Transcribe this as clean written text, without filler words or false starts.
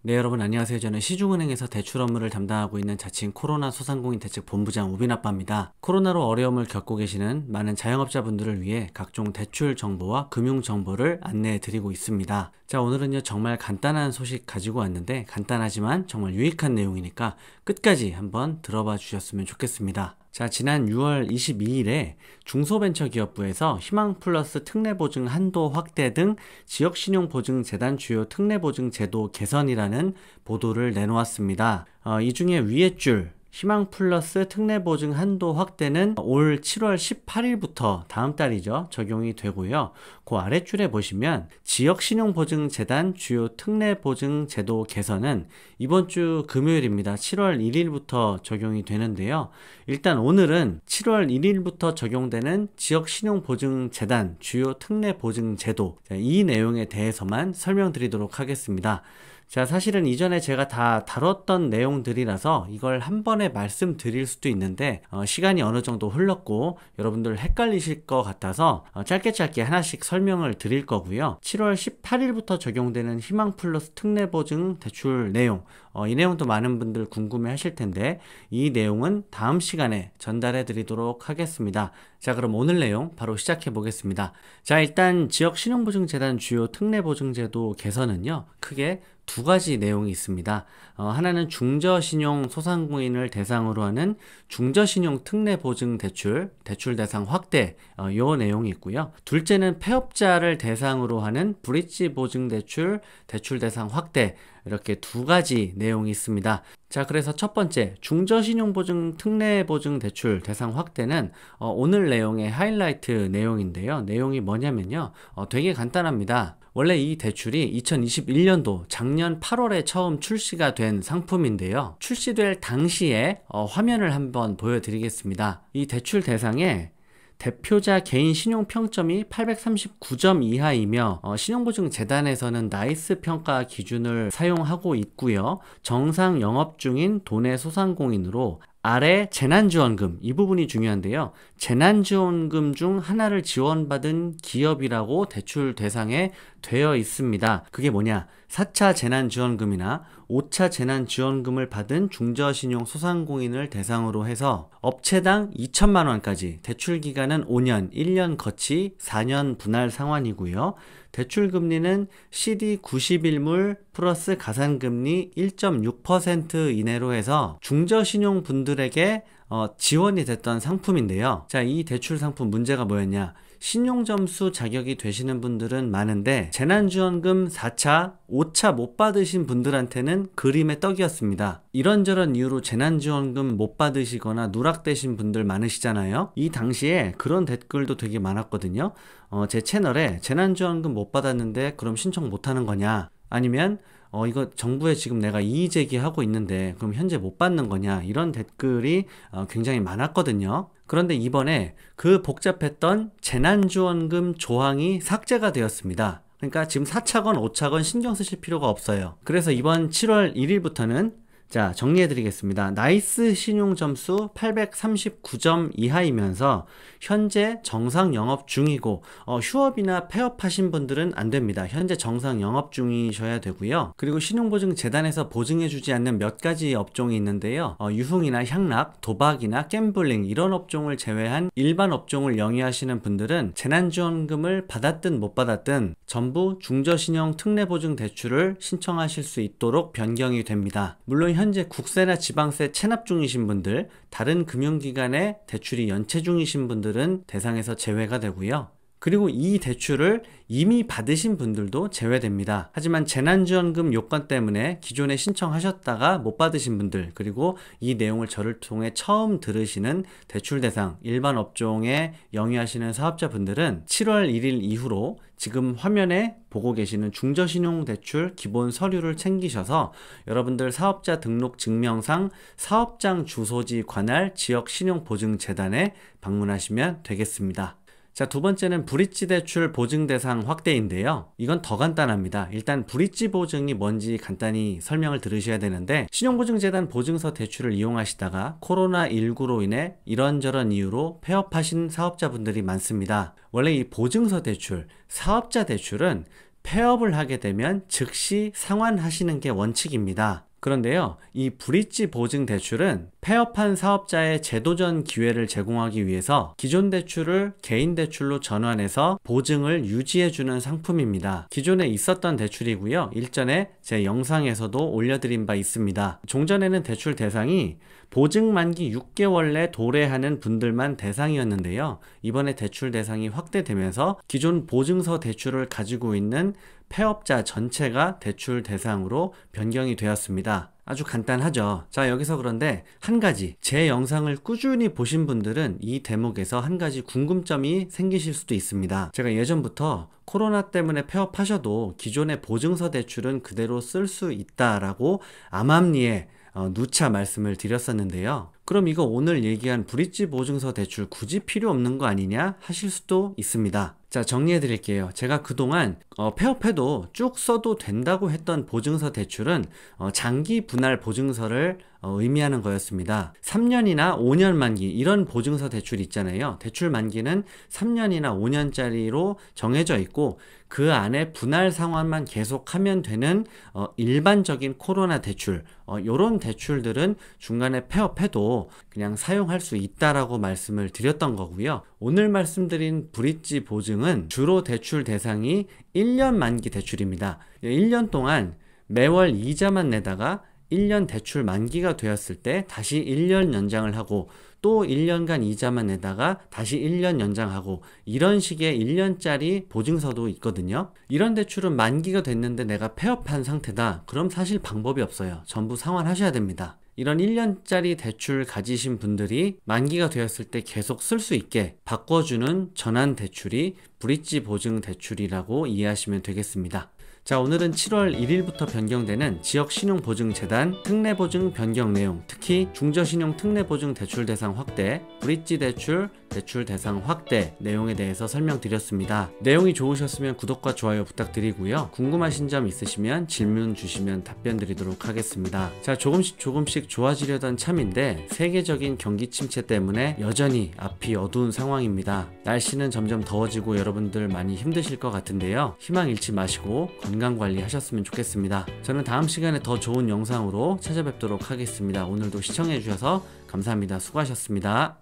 네, 여러분 안녕하세요. 저는 시중은행에서 대출 업무를 담당하고 있는 자칭 코로나 소상공인 대책 본부장 우빈아빠입니다. 코로나로 어려움을 겪고 계시는 많은 자영업자분들을 위해 각종 대출 정보와 금융 정보를 안내해 드리고 있습니다. 자, 오늘은요 정말 간단한 소식 가지고 왔는데 간단하지만 정말 유익한 내용이니까 끝까지 한번 들어봐 주셨으면 좋겠습니다. 자, 지난 6월 22일에 중소벤처기업부에서 희망플러스 특례보증 한도 확대 등 지역신용보증재단 주요 특례보증제도 개선이라는 보도를 내놓았습니다. 이 중에 위의 줄 희망플러스 특례보증 한도 확대는 올 7월 18일부터 다음 달이죠. 적용이 되고요. 그 아랫줄에 보시면 지역신용보증재단 주요 특례보증제도 개선은 이번 주 금요일입니다. 7월 1일부터 적용이 되는데요. 일단 오늘은 7월 1일부터 적용되는 지역신용보증재단 주요 특례보증제도 이 내용에 대해서만 설명드리도록 하겠습니다. 자, 사실은 이전에 제가 다 다뤘던 내용들이라서 이걸 한 번에 말씀드릴 수도 있는데 시간이 어느 정도 흘렀고 여러분들 헷갈리실 것 같아서 짧게 하나씩 설명을 드릴 거고요. 7월 18일부터 적용되는 희망플러스 특례보증 대출 내용, 이 내용도 많은 분들 궁금해 하실 텐데 이 내용은 다음 시간에 전달해 드리도록 하겠습니다. 자, 그럼 오늘 내용 바로 시작해 보겠습니다. 자, 일단 지역신용보증재단 주요 특례보증제도 개선은요 크게 두 가지 내용이 있습니다. 하나는 중저신용 소상공인을 대상으로 하는 중저신용 특례보증 대출 대상 확대, 요 내용이 있고요. 둘째는 폐업자를 대상으로 하는 브릿지 보증 대출 대상 확대, 이렇게 두 가지 내용이 있습니다. 자, 그래서 첫 번째 중저신용보증 특례보증 대출 대상 확대는 오늘 내용의 하이라이트 내용인데요. 내용이 뭐냐면요, 되게 간단합니다. 원래 이 대출이 2021년도 작년 8월에 처음 출시가 된 상품인데요. 출시될 당시에 화면을 한번 보여드리겠습니다. 이 대출 대상에 대표자 개인 신용평점이 839점 이하이며 신용보증재단에서는 나이스 평가 기준을 사용하고 있고요. 정상 영업 중인 도내 소상공인으로 아래 재난지원금, 이 부분이 중요한데요. 재난지원금 중 하나를 지원받은 기업이라고 대출 대상에 되어 있습니다. 그게 뭐냐? 4차 재난지원금이나 5차 재난지원금을 받은 중저신용 소상공인을 대상으로 해서 업체당 2천만 원까지, 대출 기간은 5년, 1년 거치 4년 분할 상환이고요. 대출 금리는 CD 90일물 플러스 가산금리 1.6% 이내로 해서 중저신용 분들에게 지원이 됐던 상품인데요. 자, 이 대출 상품 문제가 뭐였냐? 신용점수 자격이 되시는 분들은 많은데 재난지원금 4차, 5차 못 받으신 분들한테는 그림의 떡이었습니다. 이런저런 이유로 재난지원금 못 받으시거나 누락되신 분들 많으시잖아요. 이 당시에 그런 댓글도 되게 많았거든요. 제 채널에 재난지원금 못 받았는데 그럼 신청 못 하는 거냐? 아니면 이거 정부에 지금 내가 이의 제기하고 있는데 그럼 현재 못 받는 거냐, 이런 댓글이 굉장히 많았거든요. 그런데 이번에 그 복잡했던 재난지원금 조항이 삭제가 되었습니다. 그러니까 지금 4차건 5차건 신경 쓰실 필요가 없어요. 그래서 이번 7월 1일부터는 자, 정리해드리겠습니다. 나이스 신용점수 839점 이하이면서 현재 정상 영업 중이고 휴업이나 폐업하신 분들은 안 됩니다. 현재 정상 영업 중이셔야 되고요. 그리고 신용보증재단에서 보증해주지 않는 몇 가지 업종이 있는데요. 유흥이나 향락, 도박이나 갬블링 이런 업종을 제외한 일반 업종을 영위하시는 분들은 재난지원금을 받았든 못 받았든 전부 중저신용 특례보증 대출을 신청하실 수 있도록 변경이 됩니다. 물론 현재 국세나 지방세 체납 중이신 분들, 다른 금융기관에 대출이 연체 중이신 분들은 대상에서 제외가 되고요. 그리고 이 대출을 이미 받으신 분들도 제외됩니다. 하지만 재난지원금 요건 때문에 기존에 신청하셨다가 못 받으신 분들, 그리고 이 내용을 저를 통해 처음 들으시는 대출 대상 일반 업종에 영위하시는 사업자분들은 7월 1일 이후로 지금 화면에 보고 계시는 중저신용대출 기본 서류를 챙기셔서 여러분들 사업자 등록 증명상 사업장 주소지 관할 지역신용보증재단에 방문하시면 되겠습니다. 자, 두 번째는 브릿지 대출 보증 대상 확대인데요. 이건 더 간단합니다. 일단 브릿지 보증이 뭔지 간단히 설명을 들으셔야 되는데, 신용보증재단 보증서 대출을 이용하시다가 코로나19로 인해 이런저런 이유로 폐업하신 사업자분들이 많습니다. 원래 이 보증서 대출, 사업자 대출은 폐업을 하게 되면 즉시 상환하시는 게 원칙입니다. 그런데요, 이 브릿지 보증 대출은 폐업한 사업자의 재도전 기회를 제공하기 위해서 기존 대출을 개인 대출로 전환해서 보증을 유지해주는 상품입니다. 기존에 있었던 대출이고요. 일전에 제 영상에서도 올려드린 바 있습니다. 종전에는 대출 대상이 보증 만기 6개월 내 도래하는 분들만 대상이었는데요. 이번에 대출 대상이 확대되면서 기존 보증서 대출을 가지고 있는 폐업자 전체가 대출 대상으로 변경이 되었습니다. 아주 간단하죠. 자, 여기서 그런데 한 가지, 제 영상을 꾸준히 보신 분들은 이 대목에서 한 가지 궁금점이 생기실 수도 있습니다. 제가 예전부터 코로나 때문에 폐업하셔도 기존의 보증서 대출은 그대로 쓸 수 있다라고 암암리에 누차 말씀을 드렸었는데요. 그럼 이거 오늘 얘기한 브릿지 보증서 대출 굳이 필요 없는 거 아니냐 하실 수도 있습니다. 자, 정리해 드릴게요. 제가 그동안 폐업해도 쭉 써도 된다고 했던 보증서 대출은 장기 분할 보증서를 의미하는 거였습니다. 3년이나 5년 만기 이런 보증서 대출 있잖아요. 대출 만기는 3년이나 5년짜리로 정해져 있고 그 안에 분할 상환만 계속하면 되는 일반적인 코로나 대출, 이런 대출들은 중간에 폐업해도 그냥 사용할 수 있다라고 말씀을 드렸던 거고요. 오늘 말씀드린 브릿지 보증은 주로 대출 대상이 1년 만기 대출입니다. 1년 동안 매월 이자만 내다가 1년 대출 만기가 되었을 때 다시 1년 연장을 하고 또 1년간 이자만 내다가 다시 1년 연장하고 이런 식의 1년짜리 보증서도 있거든요. 이런 대출은 만기가 됐는데 내가 폐업한 상태다. 그럼 사실 방법이 없어요. 전부 상환하셔야 됩니다. 이런 1년짜리 대출 가지신 분들이 만기가 되었을 때 계속 쓸 수 있게 바꿔주는 전환 대출이 브릿지 보증 대출이라고 이해하시면 되겠습니다. 자, 오늘은 7월 1일부터 변경되는 지역신용보증재단 특례보증 변경 내용, 특히 중저신용 특례보증 대출 대상 확대, 브릿지 대출 대상 확대 내용에 대해서 설명드렸습니다. 내용이 좋으셨으면 구독과 좋아요 부탁드리고요. 궁금하신 점 있으시면 질문 주시면 답변 드리도록 하겠습니다. 자, 조금씩 좋아지려던 참인데 세계적인 경기 침체 때문에 여전히 앞이 어두운 상황입니다. 날씨는 점점 더워지고 여러분들 많이 힘드실 것 같은데요. 희망 잃지 마시고 건강관리 하셨으면 좋겠습니다. 저는 다음 시간에 더 좋은 영상으로 찾아뵙도록 하겠습니다. 오늘도 시청해 주셔서 감사합니다. 수고하셨습니다.